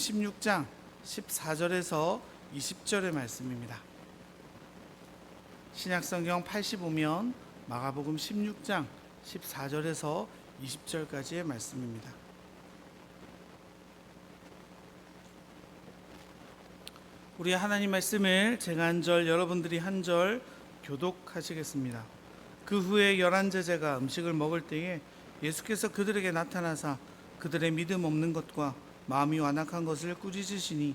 16장 14절에서 20절의 말씀입니다. 신약성경 85면 마가복음 16장 14절에서 20절까지의 말씀입니다. 우리 하나님 말씀을 제가 한 절, 여러분들이 한 절 교독하시겠습니다. 그 후에 11 제자가 음식을 먹을 때에 예수께서 그들에게 나타나사 그들의 믿음 없는 것과 마음이 완악한 것을 꾸짖으시니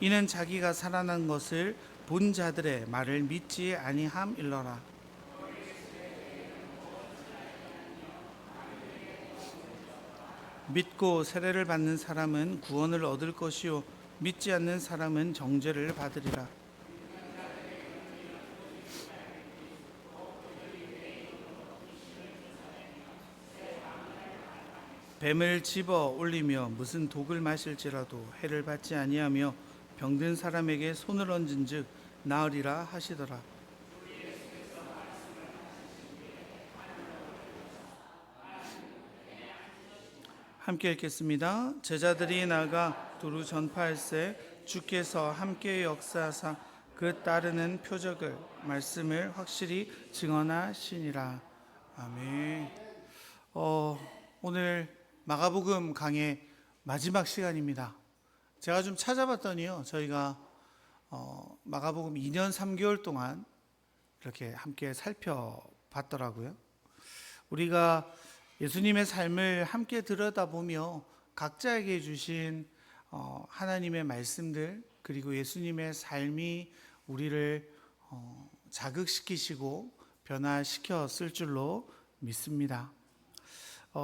이는 자기가 살아난 것을 본 자들의 말을 믿지 아니함일러라. 믿고 세례를 받는 사람은 구원을 얻을 것이요 믿지 않는 사람은 정죄를 받으리라. 뱀을 집어 올리며 무슨 독을 마실지라도 해를 받지 아니하며 병든 사람에게 손을 얹은즉 나으리라 하시더라. 함께 읽겠습니다. 제자들이 나가 두루 전파할세 주께서 함께 역사하사 그 따르는 표적을 말씀을 확실히 증언하시니라. 아멘. 오늘 마가복음 강의 마지막 시간입니다. 제가 좀 찾아봤더니요, 저희가 마가복음 2년 3개월 동안 이렇게 함께 살펴봤더라고요. 우리가 예수님의 삶을 함께 들여다보며 각자에게 주신 하나님의 말씀들, 그리고 예수님의 삶이 우리를 자극시키시고 변화시켰을 줄로 믿습니다.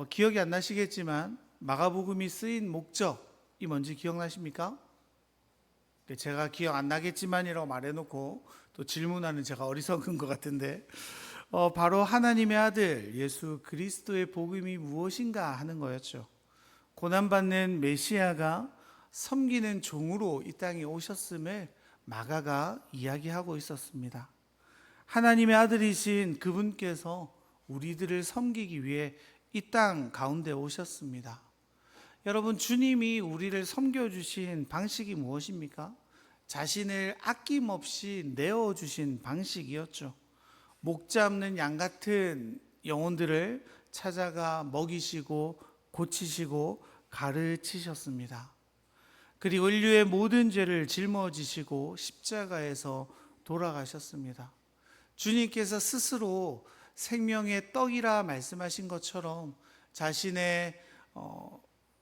기억이 안 나시겠지만 마가복음이 쓰인 목적이 뭔지 기억나십니까? 제가 기억 안 나겠지만이라고 말해놓고 또 질문하는 제가 어리석은 것 같은데 바로 하나님의 아들 예수 그리스도의 복음이 무엇인가 하는 거였죠. 고난받는 메시아가 섬기는 종으로 이 땅에 오셨음을 마가가 이야기하고 있었습니다. 하나님의 아들이신 그분께서 우리들을 섬기기 위해 이 땅 가운데 오셨습니다. 여러분, 주님이 우리를 섬겨주신 방식이 무엇입니까? 자신을 아낌없이 내어주신 방식이었죠. 목 잡는 양 같은 영혼들을 찾아가 먹이시고 고치시고 가르치셨습니다. 그리고 인류의 모든 죄를 짊어지시고 십자가에서 돌아가셨습니다. 주님께서 스스로 생명의 떡이라 말씀하신 것처럼 자신의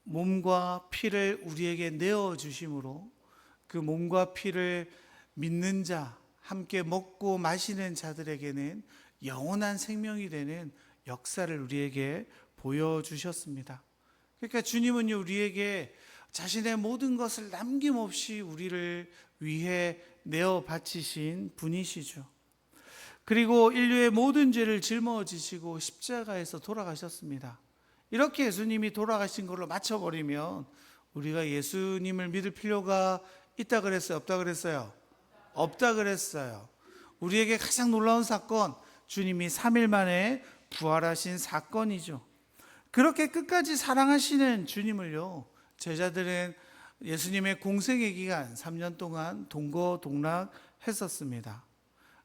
몸과 피를 우리에게 내어주심으로 그 몸과 피를 믿는 자, 함께 먹고 마시는 자들에게는 영원한 생명이 되는 역사를 우리에게 보여주셨습니다. 그러니까 주님은요, 우리에게 자신의 모든 것을 남김없이 우리를 위해 내어 바치신 분이시죠. 그리고 인류의 모든 죄를 짊어지시고 십자가에서 돌아가셨습니다. 이렇게 예수님이 돌아가신 걸로 맞춰버리면 우리가 예수님을 믿을 필요가 있다 그랬어요? 없다 그랬어요? 없다 그랬어요. 우리에게 가장 놀라운 사건, 주님이 3일 만에 부활하신 사건이죠. 그렇게 끝까지 사랑하시는 주님을요, 제자들은 예수님의 공생의 기간 3년 동안 동거동락했었습니다.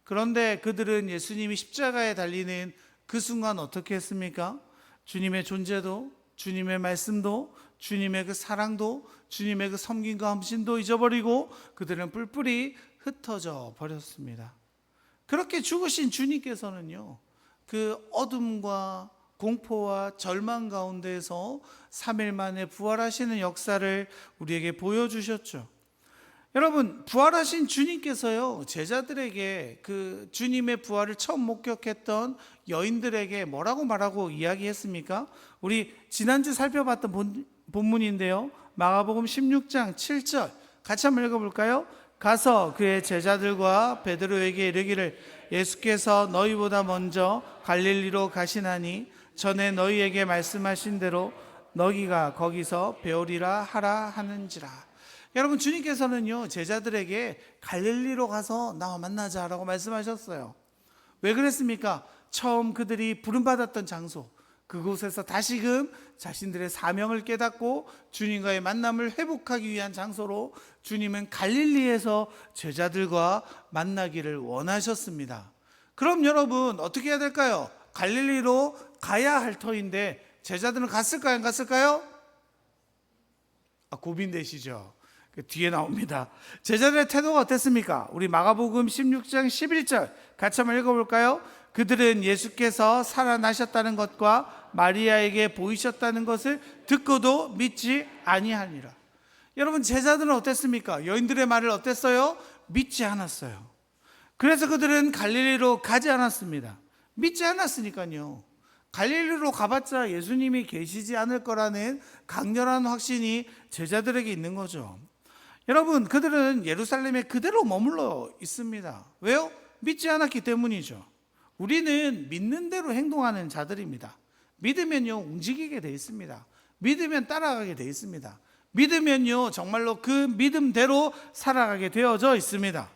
그런데 그들은 예수님이 십자가에 달리는 그 순간 어떻게 했습니까? 주님의 존재도, 주님의 말씀도, 주님의 그 사랑도, 주님의 그 섬김과 헌신도 잊어버리고 그들은 뿔뿔이 흩어져 버렸습니다. 그렇게 죽으신 주님께서는요, 그 어둠과 공포와 절망 가운데에서 3일 만에 부활하시는 역사를 우리에게 보여주셨죠. 여러분, 부활하신 주님께서요, 제자들에게 그 주님의 부활을 처음 목격했던 여인들에게 뭐라고 말하고 이야기했습니까? 우리 지난주 살펴봤던 본문인데요, 마가복음 16장 7절 같이 한번 읽어볼까요? 가서 그의 제자들과 베드로에게 이르기를 예수께서 너희보다 먼저 갈릴리로 가시나니 전에 너희에게 말씀하신 대로 너희가 거기서 배우리라 하라 하는지라. 여러분, 주님께서는요, 제자들에게 갈릴리로 가서 나와 만나자라고 말씀하셨어요. 왜 그랬습니까? 처음 그들이 부름받았던 장소, 그곳에서 다시금 자신들의 사명을 깨닫고 주님과의 만남을 회복하기 위한 장소로 주님은 갈릴리에서 제자들과 만나기를 원하셨습니다. 그럼 여러분 어떻게 해야 될까요? 갈릴리로 가야 할 터인데 제자들은 갔을까요? 안 갔을까요? 고민되시죠? 뒤에 나옵니다. 제자들의 태도가 어땠습니까? 우리 마가복음 16장 11절 같이 한번 읽어볼까요? 그들은 예수께서 살아나셨다는 것과 마리아에게 보이셨다는 것을 듣고도 믿지 아니하니라. 여러분, 제자들은 어땠습니까? 여인들의 말을 어땠어요? 믿지 않았어요. 그래서 그들은 갈릴리로 가지 않았습니다. 믿지 않았으니까요. 갈릴리로 가봤자 예수님이 계시지 않을 거라는 강렬한 확신이 제자들에게 있는 거죠. 여러분, 그들은 예루살렘에 그대로 머물러 있습니다. 왜요? 믿지 않았기 때문이죠. 우리는 믿는 대로 행동하는 자들입니다. 믿으면요, 움직이게 돼 있습니다. 믿으면 따라가게 돼 있습니다. 믿으면요, 정말로 그 믿음대로 살아가게 되어져 있습니다.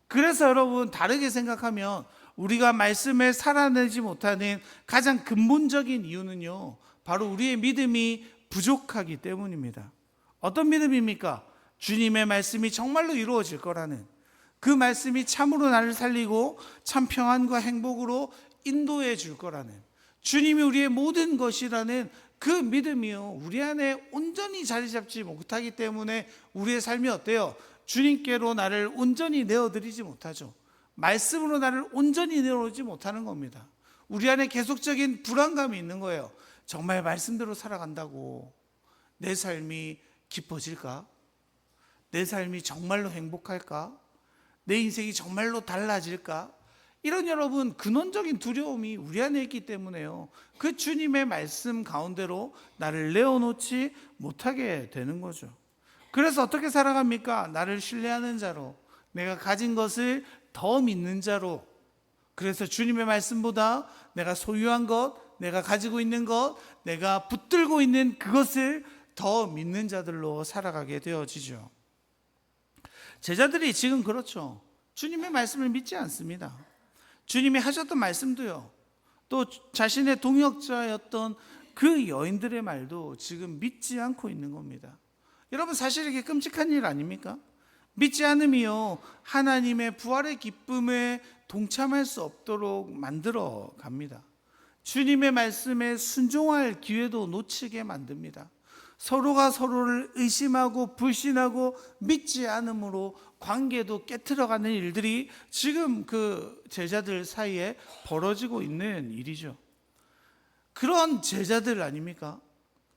그래서 여러분, 다르게 생각하면 우리가 말씀을 살아내지 못하는 가장 근본적인 이유는요, 바로 우리의 믿음이 부족하기 때문입니다. 어떤 믿음입니까? 주님의 말씀이 정말로 이루어질 거라는, 그 말씀이 참으로 나를 살리고 참 평안과 행복으로 인도해 줄 거라는, 주님이 우리의 모든 것이라는 그 믿음이요, 우리 안에 온전히 자리 잡지 못하기 때문에 우리의 삶이 어때요? 주님께로 나를 온전히 내어드리지 못하죠. 말씀으로 나를 온전히 내어오지 못하는 겁니다. 우리 안에 계속적인 불안감이 있는 거예요. 정말 말씀대로 살아간다고 내 삶이 기뻐질까? 내 삶이 정말로 행복할까? 내 인생이 정말로 달라질까? 이런 여러분, 근원적인 두려움이 우리 안에 있기 때문에요, 그 주님의 말씀 가운데로 나를 내어놓지 못하게 되는 거죠. 그래서 어떻게 살아갑니까? 나를 신뢰하는 자로, 내가 가진 것을 더 믿는 자로. 그래서 주님의 말씀보다 내가 소유한 것, 내가 가지고 있는 것, 내가 붙들고 있는 그것을 더 믿는 자들로 살아가게 되어지죠. 제자들이 지금 그렇죠. 주님의 말씀을 믿지 않습니다. 주님이 하셨던 말씀도요, 또 자신의 동역자였던 그 여인들의 말도 지금 믿지 않고 있는 겁니다. 여러분, 사실 이게 끔찍한 일 아닙니까? 믿지 않음이요, 하나님의 부활의 기쁨에 동참할 수 없도록 만들어 갑니다. 주님의 말씀에 순종할 기회도 놓치게 만듭니다. 서로가 서로를 의심하고 불신하고 믿지 않음으로 관계도 깨트려가는 일들이 지금 그 제자들 사이에 벌어지고 있는 일이죠. 그런 제자들 아닙니까?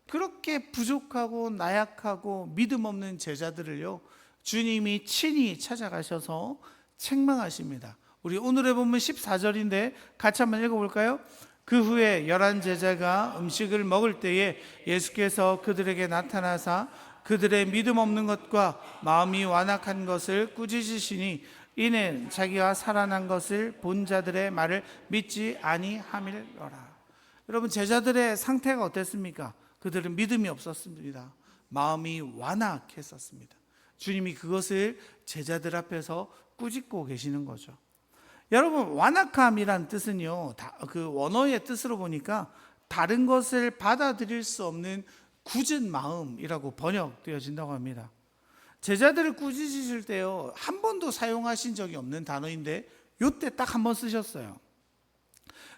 그렇게 부족하고 나약하고 믿음 없는 제자들을요, 주님이 친히 찾아가셔서 책망하십니다. 우리 오늘의 본문 14절인데 같이 한번 읽어볼까요? 그 후에 11 제자가 음식을 먹을 때에 예수께서 그들에게 나타나사 그들의 믿음 없는 것과 마음이 완악한 것을 꾸짖으시니 이는 자기가 살아난 것을 본 자들의 말을 믿지 아니함이로라. 여러분, 제자들의 상태가 어땠습니까? 그들은 믿음이 없었습니다. 마음이 완악했었습니다. 주님이 그것을 제자들 앞에서 꾸짖고 계시는 거죠. 여러분, 완악함이란 뜻은요, 그 원어의 뜻으로 보니까 다른 것을 받아들일 수 없는 굳은 마음이라고 번역되어진다고 합니다. 제자들을 꾸짖으실 때요, 한 번도 사용하신 적이 없는 단어인데 요때 딱 한 번 쓰셨어요.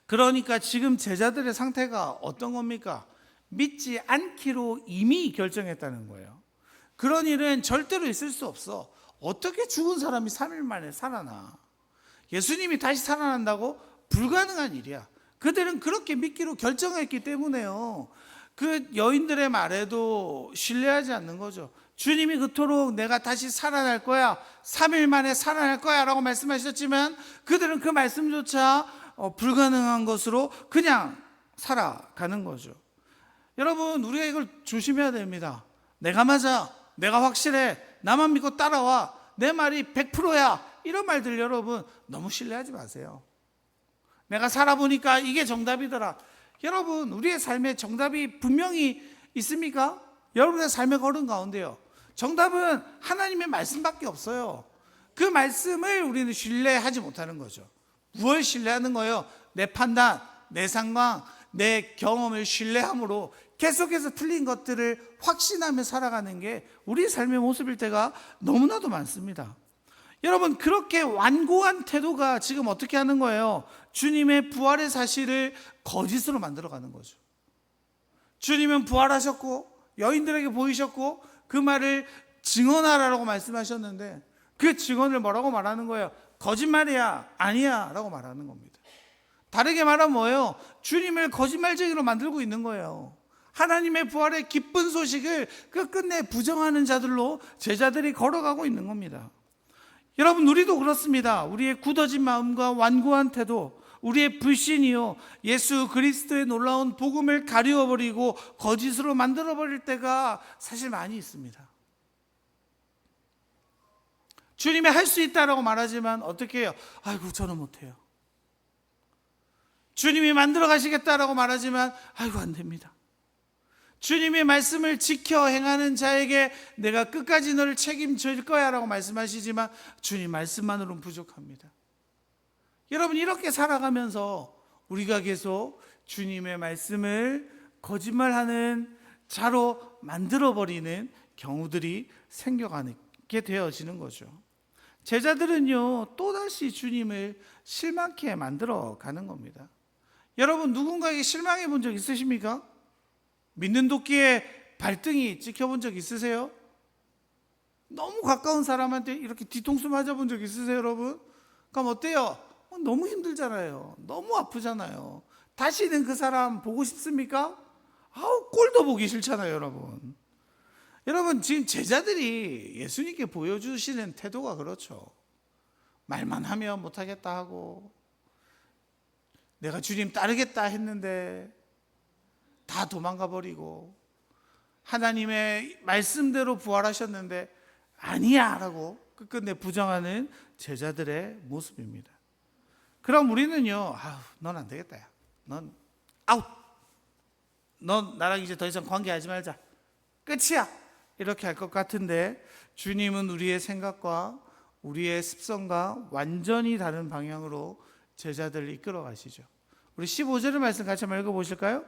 그러니까 지금 제자들의 상태가 어떤 겁니까? 믿지 않기로 이미 결정했다는 거예요. 그런 일은 절대로 있을 수 없어. 어떻게 죽은 사람이 3일 만에 살아나? 예수님이 다시 살아난다고? 불가능한 일이야. 그들은 그렇게 믿기로 결정했기 때문에요, 그 여인들의 말에도 신뢰하지 않는 거죠. 주님이 그토록 내가 다시 살아날 거야, 3일 만에 살아날 거야 라고 말씀하셨지만 그들은 그 말씀조차 불가능한 것으로 그냥 살아가는 거죠. 여러분, 우리가 이걸 조심해야 됩니다. 내가 맞아, 내가 확실해, 나만 믿고 따라와, 내 말이 100%야, 이런 말들 여러분 너무 신뢰하지 마세요. 내가 살아보니까 이게 정답이더라. 여러분, 우리의 삶에 정답이 분명히 있습니까? 여러분의 삶의 걸음 가운데요, 정답은 하나님의 말씀밖에 없어요. 그 말씀을 우리는 신뢰하지 못하는 거죠. 무엇을 신뢰하는 거예요? 내 판단, 내 상황, 내 경험을 신뢰함으로 계속해서 틀린 것들을 확신하며 살아가는 게 우리 삶의 모습일 때가 너무나도 많습니다. 여러분, 그렇게 완고한 태도가 지금 어떻게 하는 거예요? 주님의 부활의 사실을 거짓으로 만들어가는 거죠. 주님은 부활하셨고 여인들에게 보이셨고 그 말을 증언하라고 말씀하셨는데 그 증언을 뭐라고 말하는 거예요? 거짓말이야, 아니야 라고 말하는 겁니다. 다르게 말하면 뭐예요? 주님을 거짓말쟁이로 만들고 있는 거예요. 하나님의 부활의 기쁜 소식을 끝끝내 부정하는 자들로 제자들이 걸어가고 있는 겁니다. 여러분, 우리도 그렇습니다. 우리의 굳어진 마음과 완고한 태도, 우리의 불신이요, 예수 그리스도의 놀라운 복음을 가리워버리고 거짓으로 만들어버릴 때가 사실 많이 있습니다. 주님이 할 수 있다라고 말하지만 어떻게 해요? 아이고, 저는 못해요. 주님이 만들어 가시겠다라고 말하지만 아이고, 안 됩니다. 주님의 말씀을 지켜 행하는 자에게 내가 끝까지 너를 책임질 거야 라고 말씀하시지만 주님 말씀만으로는 부족합니다. 여러분, 이렇게 살아가면서 우리가 계속 주님의 말씀을 거짓말하는 자로 만들어버리는 경우들이 생겨가게 되어지는 거죠. 제자들은요, 또다시 주님을 실망케 만들어가는 겁니다. 여러분, 누군가에게 실망해 본 적 있으십니까? 믿는 도끼에 발등이 찍혀본 적 있으세요? 너무 가까운 사람한테 이렇게 뒤통수 맞아본 적 있으세요, 여러분? 그럼 어때요? 너무 힘들잖아요. 너무 아프잖아요. 다시는 그 사람 보고 싶습니까? 꼴도 보기 싫잖아요, 여러분. 여러분, 지금 제자들이 예수님께 보여주시는 태도가 그렇죠. 말만 하면 못하겠다 하고 내가 주님 따르겠다 했는데 다 도망가 버리고 하나님의 말씀대로 부활하셨는데 아니야 라고 끝끝내 부정하는 제자들의 모습입니다. 그럼 우리는요, 넌 안 되겠다. 야. 넌 아웃. 넌 나랑 이제 더 이상 관계하지 말자. 끝이야. 이렇게 할 것 같은데 주님은 우리의 생각과 우리의 습성과 완전히 다른 방향으로 제자들을 이끌어 가시죠. 우리 15절의 말씀 같이 한번 읽어보실까요?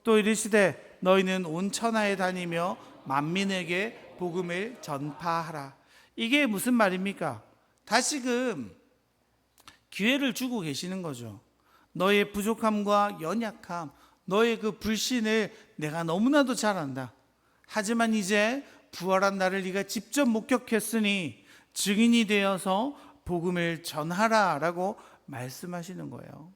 또 이르시되 너희는 온 천하에 다니며 만민에게 복음을 전파하라. 이게 무슨 말입니까? 다시금 기회를 주고 계시는 거죠. 너의 부족함과 연약함, 너의 그 불신을 내가 너무나도 잘 안다. 하지만 이제 부활한 나를 네가 직접 목격했으니 증인이 되어서 복음을 전하라 라고 말씀하시는 거예요.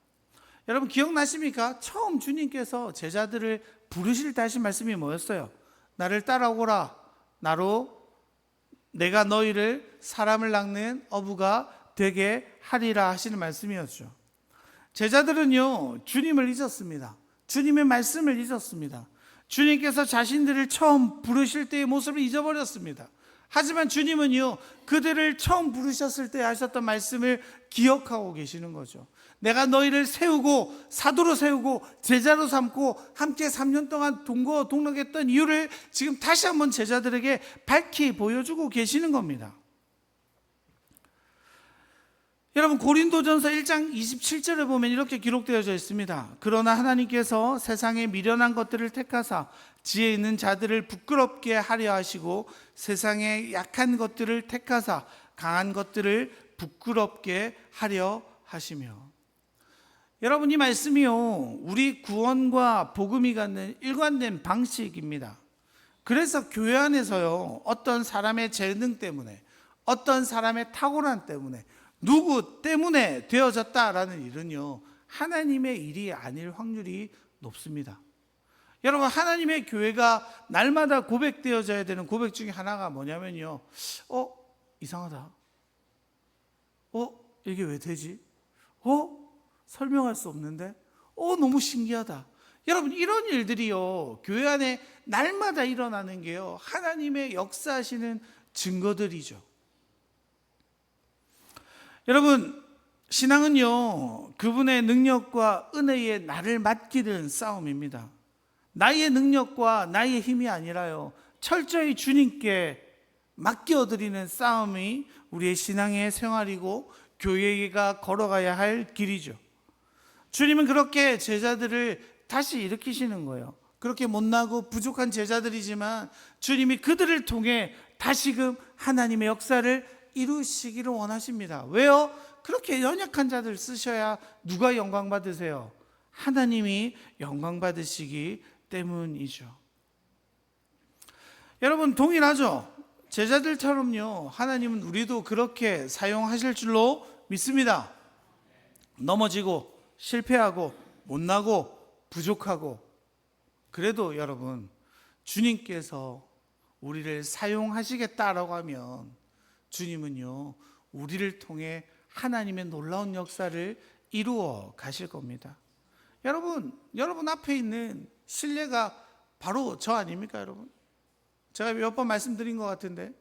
여러분, 기억나십니까? 처음 주님께서 제자들을 부르실 때 하신 말씀이 뭐였어요? 나를 따라오라. 나로 내가 너희를 사람을 낚는 어부가 되게 하리라 하시는 말씀이었죠. 제자들은요, 주님을 잊었습니다. 주님의 말씀을 잊었습니다. 주님께서 자신들을 처음 부르실 때의 모습을 잊어버렸습니다. 하지만 주님은요, 그들을 처음 부르셨을 때 하셨던 말씀을 기억하고 계시는 거죠. 내가 너희를 세우고 사도로 세우고 제자로 삼고 함께 3년 동안 동거동락했던 이유를 지금 다시 한번 제자들에게 밝히 보여주고 계시는 겁니다. 여러분, 고린도전서 1장 27절에 보면 이렇게 기록되어져 있습니다. 그러나 하나님께서 세상에 미련한 것들을 택하사 지혜 있는 자들을 부끄럽게 하려 하시고 세상에 약한 것들을 택하사 강한 것들을 부끄럽게 하려 하시며. 여러분, 이 말씀이요, 우리 구원과 복음이 갖는 일관된 방식입니다. 그래서 교회 안에서요, 어떤 사람의 재능 때문에, 어떤 사람의 탁월함 때문에, 누구 때문에 되어졌다라는 일은요, 하나님의 일이 아닐 확률이 높습니다. 여러분, 하나님의 교회가 날마다 고백되어져야 되는 고백 중에 하나가 뭐냐면요, 이상하다. 이게 왜 되지? 설명할 수 없는데? 너무 신기하다. 여러분, 이런 일들이요, 교회 안에 날마다 일어나는 게요, 하나님의 역사하시는 증거들이죠. 여러분, 신앙은요, 그분의 능력과 은혜에 나를 맡기는 싸움입니다. 나의 능력과 나의 힘이 아니라요, 철저히 주님께 맡겨드리는 싸움이 우리의 신앙의 생활이고 교회가 걸어가야 할 길이죠. 주님은 그렇게 제자들을 다시 일으키시는 거예요. 그렇게 못나고 부족한 제자들이지만 주님이 그들을 통해 다시금 하나님의 역사를 이루시기를 원하십니다. 왜요? 그렇게 연약한 자들 쓰셔야 누가 영광 받으세요? 하나님이 영광 받으시기 때문이죠. 여러분 동일하죠? 제자들처럼요, 하나님은 우리도 그렇게 사용하실 줄로 믿습니다. 넘어지고 실패하고 못나고 부족하고, 그래도 여러분 주님께서 우리를 사용하시겠다라고 하면 주님은요 우리를 통해 하나님의 놀라운 역사를 이루어 가실 겁니다. 여러분 앞에 있는 신뢰가 바로 저 아닙니까? 여러분, 제가 몇 번 말씀드린 것 같은데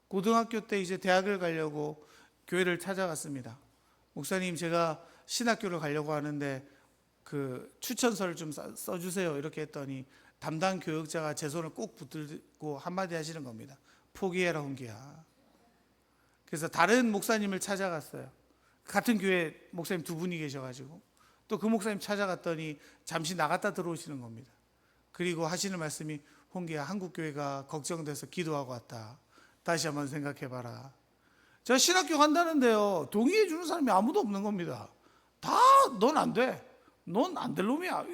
고등학교 때 이제 대학을 가려고 교회를 찾아갔습니다. 목사님, 제가 신학교를 가려고 하는데 그 추천서를 좀 써주세요 이렇게 했더니 담당 교역자가 제 손을 꼭 붙들고 한마디 하시는 겁니다. 포기해라 홍기야. 그래서 다른 목사님을 찾아갔어요. 같은 교회 목사님 두 분이 계셔가지고 또 그 목사님 찾아갔더니 잠시 나갔다 들어오시는 겁니다. 그리고 하시는 말씀이, 홍기야, 한국교회가 걱정돼서 기도하고 왔다. 다시 한번 생각해봐라. 제가 신학교 간다는데요 동의해 주는 사람이 아무도 없는 겁니다. 다 넌 안 돼, 넌 안 될 놈이야.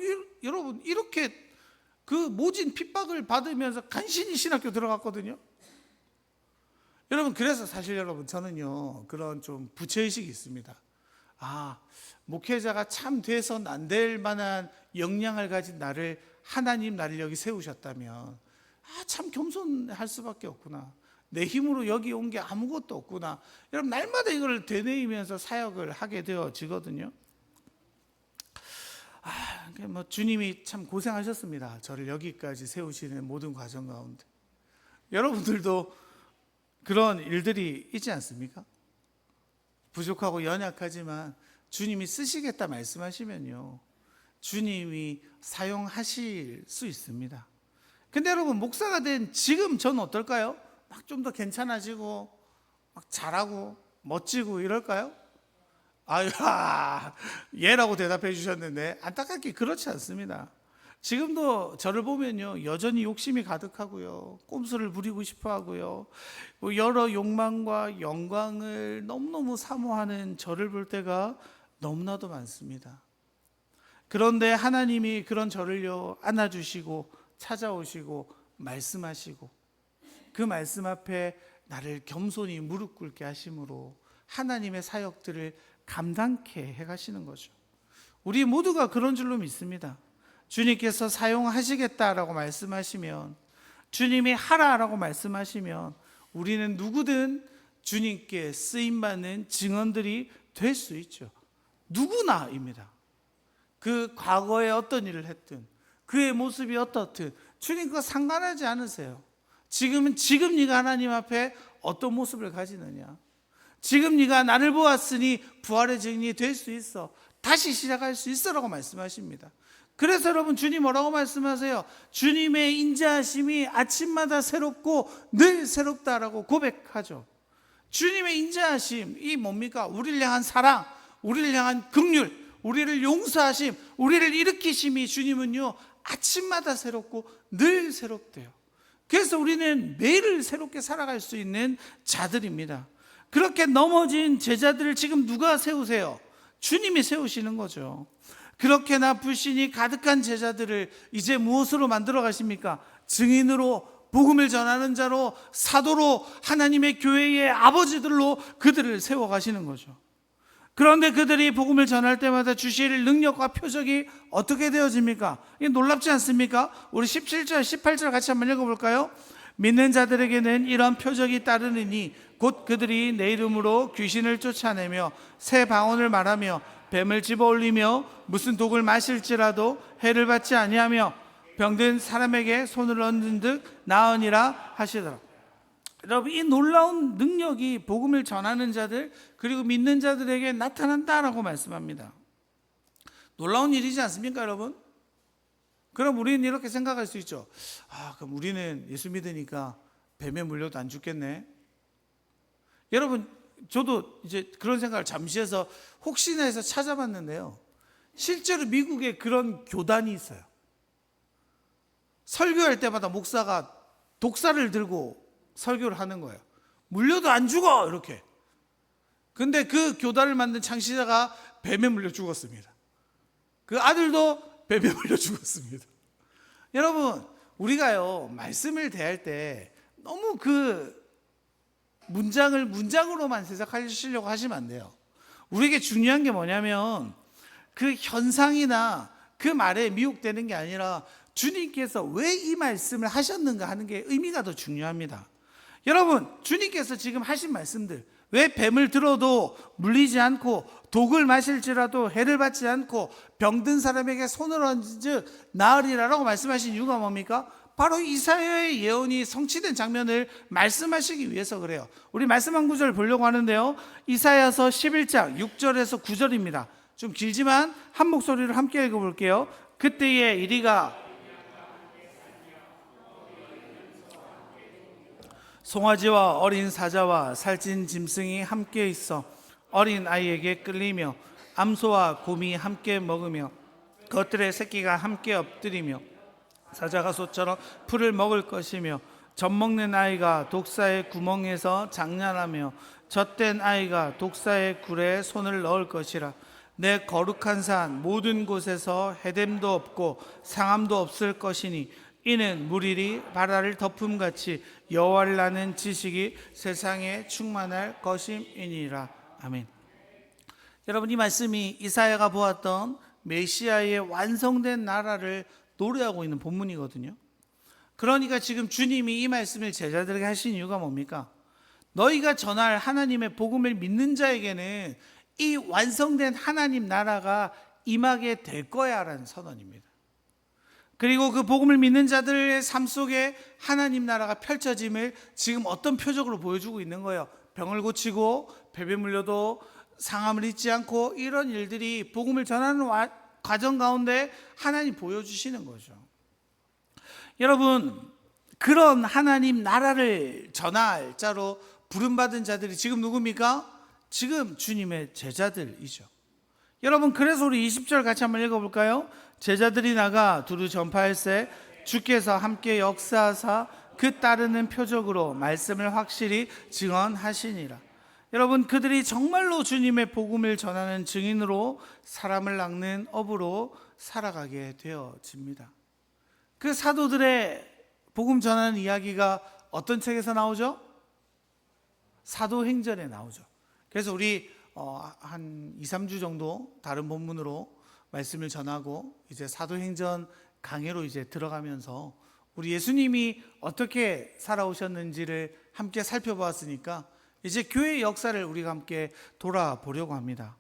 여러분, 이렇게 그 모진 핍박을 받으면서 간신히 신학교 들어갔거든요. 여러분, 그래서 사실 여러분 저는요 그런 좀 부채의식이 있습니다. 목회자가 참 돼선 안 될 만한 역량을 가진 하나님 나를 여기 세우셨다면 참 겸손할 수밖에 없구나, 내 힘으로 여기 온 게 아무것도 없구나. 여러분, 날마다 이걸 되뇌이면서 사역을 하게 되어지거든요. 주님이 참 고생하셨습니다. 저를 여기까지 세우시는 모든 과정 가운데. 여러분들도 그런 일들이 있지 않습니까? 부족하고 연약하지만 주님이 쓰시겠다 말씀하시면요 주님이 사용하실 수 있습니다. 근데 여러분, 목사가 된 지금 전 어떨까요? 막 좀 더 괜찮아지고 막 잘하고 멋지고 이럴까요? 예라고 대답해 주셨는데 안타깝게 그렇지 않습니다. 지금도 저를 보면요 여전히 욕심이 가득하고요, 꼼수를 부리고 싶어 하고요, 여러 욕망과 영광을 너무너무 사모하는 저를 볼 때가 너무나도 많습니다. 그런데 하나님이 그런 저를요 안아주시고 찾아오시고 말씀하시고 그 말씀 앞에 나를 겸손히 무릎 꿇게 하심으로 하나님의 사역들을 감당케 해가시는 거죠. 우리 모두가 그런 줄로 믿습니다. 주님께서 사용하시겠다라고 말씀하시면, 주님이 하라라고 말씀하시면 우리는 누구든 주님께 쓰임받는 증언들이 될 수 있죠. 누구나입니다. 그 과거에 어떤 일을 했든 그의 모습이 어떻든 주님과 상관하지 않으세요. 지금 네가 하나님 앞에 어떤 모습을 가지느냐, 지금 네가 나를 보았으니 부활의 증인이 될 수 있어, 다시 시작할 수 있어라고 말씀하십니다. 그래서 여러분, 주님 뭐라고 말씀하세요? 주님의 인자하심이 아침마다 새롭고 늘 새롭다라고 고백하죠. 주님의 인자하심, 이 뭡니까? 우리를 향한 사랑, 우리를 향한 긍휼, 우리를 용서하심, 우리를 일으키심이 주님은요 아침마다 새롭고 늘 새롭대요. 그래서 우리는 매일 새롭게 살아갈 수 있는 자들입니다. 그렇게 넘어진 제자들을 지금 누가 세우세요? 주님이 세우시는 거죠. 그렇게나 불신이 가득한 제자들을 이제 무엇으로 만들어 가십니까? 증인으로, 복음을 전하는 자로, 사도로, 하나님의 교회의 아버지들로 그들을 세워 가시는 거죠. 그런데 그들이 복음을 전할 때마다 주실 능력과 표적이 어떻게 되어집니까? 이게 놀랍지 않습니까? 우리 17절, 18절 같이 한번 읽어볼까요? 믿는 자들에게는 이런 표적이 따르느니 곧 그들이 내 이름으로 귀신을 쫓아내며 새 방언을 말하며 뱀을 집어올리며 무슨 독을 마실지라도 해를 받지 아니하며 병든 사람에게 손을 얹는 듯 나으니라 하시더라. 여러분, 이 놀라운 능력이 복음을 전하는 자들 그리고 믿는 자들에게 나타난다라고 말씀합니다. 놀라운 일이지 않습니까, 여러분? 그럼 우리는 이렇게 생각할 수 있죠. 그럼 우리는 예수 믿으니까 뱀에 물려도 안 죽겠네. 여러분, 저도 이제 그런 생각을 잠시 해서 혹시나 해서 찾아봤는데요, 실제로 미국에 그런 교단이 있어요. 설교할 때마다 목사가 독사를 들고 설교를 하는 거예요. 물려도 안 죽어 이렇게. 근데 그 교단을 만든 창시자가 뱀에 물려 죽었습니다. 그 아들도 뱀에 물려 죽었습니다. 여러분, 우리가요 말씀을 대할 때 너무 그 문장을 문장으로만 해석하시려고 하시면 안 돼요. 우리에게 중요한 게 뭐냐면 그 현상이나 그 말에 미혹되는 게 아니라 주님께서 왜 이 말씀을 하셨는가 하는 게 의미가 더 중요합니다. 여러분, 주님께서 지금 하신 말씀들, 왜 뱀을 들어도 물리지 않고 독을 마실지라도 해를 받지 않고 병든 사람에게 손을 얹은즉 나으리라라고 말씀하신 이유가 뭡니까? 바로 이사야의 예언이 성취된 장면을 말씀하시기 위해서 그래요. 우리 말씀 한 구절 보려고 하는데요, 이사야서 11장 6절에서 9절입니다. 좀 길지만 한 목소리를 함께 읽어볼게요. 그때에 이리가 송아지와 어린 사자와 살찐 짐승이 함께 있어 어린 아이에게 끌리며 암소와 곰이 함께 먹으며 그것들의 새끼가 함께 엎드리며 사자가 소처럼 풀을 먹을 것이며 젖먹는 아이가 독사의 구멍에서 장난하며 젖된 아이가 독사의 굴에 손을 넣을 것이라. 내 거룩한 산 모든 곳에서 해됨도 없고 상함도 없을 것이니 이는 물일이 바다를 덮음같이 여호와를 아는 지식이 세상에 충만할 것임이니라. 아멘. 여러분, 이 말씀이 이사야가 보았던 메시아의 완성된 나라를 노래하고 있는 본문이거든요. 그러니까 지금 주님이 이 말씀을 제자들에게 하신 이유가 뭡니까? 너희가 전할 하나님의 복음을 믿는 자에게는 이 완성된 하나님 나라가 임하게 될 거야 라는 선언입니다. 그리고 그 복음을 믿는 자들의 삶 속에 하나님 나라가 펼쳐짐을 지금 어떤 표적으로 보여주고 있는 거예요. 병을 고치고 뱀에 물려도 상함을 잊지 않고 이런 일들이 복음을 전하는 과정 가운데 하나님 보여주시는 거죠. 여러분, 그런 하나님 나라를 전할 자로 부름받은 자들이 지금 누굽니까? 지금 주님의 제자들이죠. 여러분, 그래서 우리 20절 같이 한번 읽어볼까요? 제자들이 나가 두루 전파할세 주께서 함께 역사하사 그 따르는 표적으로 말씀을 확실히 증언하시니라. 여러분, 그들이 정말로 주님의 복음을 전하는 증인으로 사람을 낚는 업으로 살아가게 되어집니다. 그 사도들의 복음 전하는 이야기가 어떤 책에서 나오죠? 사도행전에 나오죠. 그래서 우리 한 2, 3주 정도 다른 본문으로 말씀을 전하고 이제 사도행전 강해로 이제 들어가면서 우리 예수님이 어떻게 살아오셨는지를 함께 살펴보았으니까 이제 교회의 역사를 우리가 함께 돌아보려고 합니다.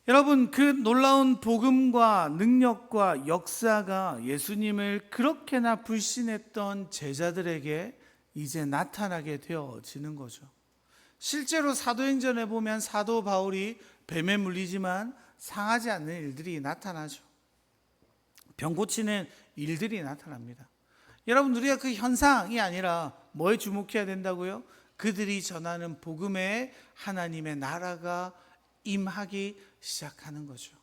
여러분, 그 놀라운 복음과 능력과 역사가 예수님을 그렇게나 불신했던 제자들에게 이제 나타나게 되어지는 거죠. 실제로 사도행전에 보면 사도 바울이 뱀에 물리지만 상하지 않는 일들이 나타나죠. 병 고치는 일들이 나타납니다. 여러분, 우리가 그 현상이 아니라 뭐에 주목해야 된다고요? 그들이 전하는 복음에 하나님의 나라가 임하기 시작하는 거죠.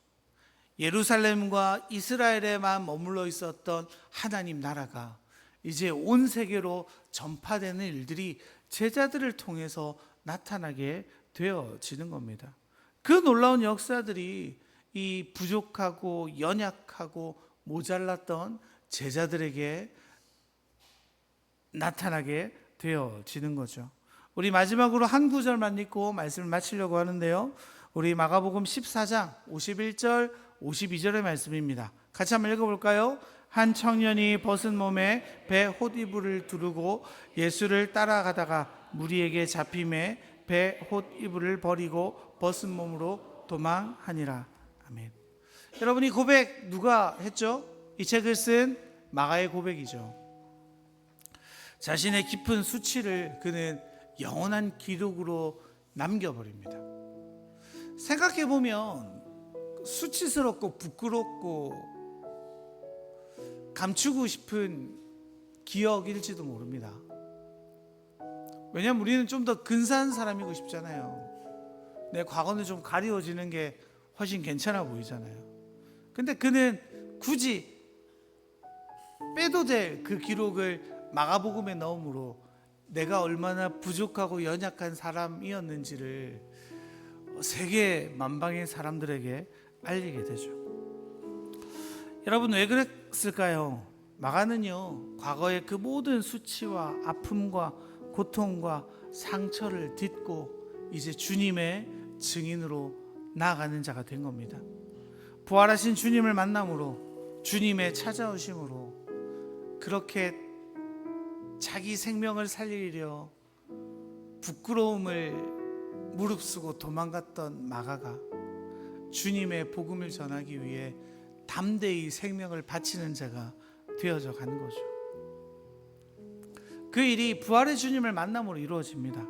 예루살렘과 이스라엘에만 머물러 있었던 하나님 나라가 이제 온 세계로 전파되는 일들이 제자들을 통해서 나타나게 되어지는 겁니다. 그 놀라운 역사들이 이 부족하고 연약하고 모자랐던 제자들에게 나타나게 되어지는 거죠. 우리 마지막으로 한 구절만 읽고 말씀을 마치려고 하는데요, 우리 마가복음 14장 51절 52절의 말씀입니다. 같이 한번 읽어볼까요? 한 청년이 벗은 몸에 배 홑이불을 두르고 예수를 따라가다가 무리에게 잡힘에 배 홑이불을 버리고 벗은 몸으로 도망하니라. 아멘. 여러분, 이 고백 누가 했죠? 이 책을 쓴 마가의 고백이죠. 자신의 깊은 수치를 그는 영원한 기록으로 남겨버립니다. 생각해보면 수치스럽고 부끄럽고 감추고 싶은 기억일지도 모릅니다. 왜냐하면 우리는 좀 더 근사한 사람이고 싶잖아요. 내 과거는 좀 가리워지는 게 훨씬 괜찮아 보이잖아요. 근데 그는 굳이 빼도 될 그 기록을 마가복음에 넣음으로 내가 얼마나 부족하고 연약한 사람이었는지를 세계 만방의 사람들에게 알리게 되죠. 여러분, 왜 그랬을까요? 마가는요, 과거의 그 모든 수치와 아픔과 고통과 상처를 딛고 이제 주님의 증인으로 나아가는 자가 된 겁니다. 부활하신 주님을 만남으로, 주님의 찾아오심으로 그렇게 자기 생명을 살리려 부끄러움을 무릅쓰고 도망갔던 마가가 주님의 복음을 전하기 위해 담대히 생명을 바치는 자가 되어져 가는 거죠. 그 일이 부활의 주님을 만남으로 이루어집니다.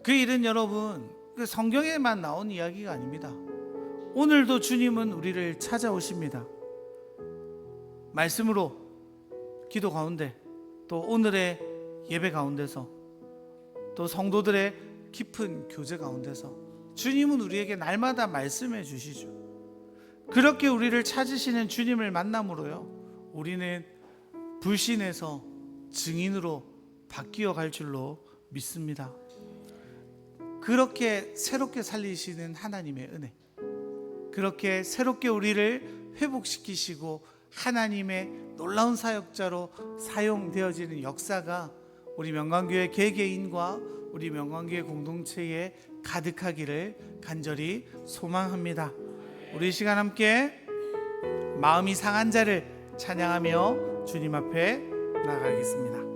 그 일은 여러분, 그 성경에만 나온 이야기가 아닙니다. 오늘도 주님은 우리를 찾아오십니다. 말씀으로, 기도 가운데, 또 오늘의 예배 가운데서, 또 성도들의 깊은 교제 가운데서 주님은 우리에게 날마다 말씀해 주시죠. 그렇게 우리를 찾으시는 주님을 만남으로요, 우리는 불신에서 증인으로 바뀌어 갈 줄로 믿습니다. 그렇게 새롭게 살리시는 하나님의 은혜, 그렇게 새롭게 우리를 회복시키시고 하나님의 놀라운 사역자로 사용되어지는 역사가 우리 명강교회 개개인과 우리 명강교회 공동체에 가득하기를 간절히 소망합니다. 우리 시간 함께 마음이 상한 자를 찬양하며 주님 앞에 나가겠습니다.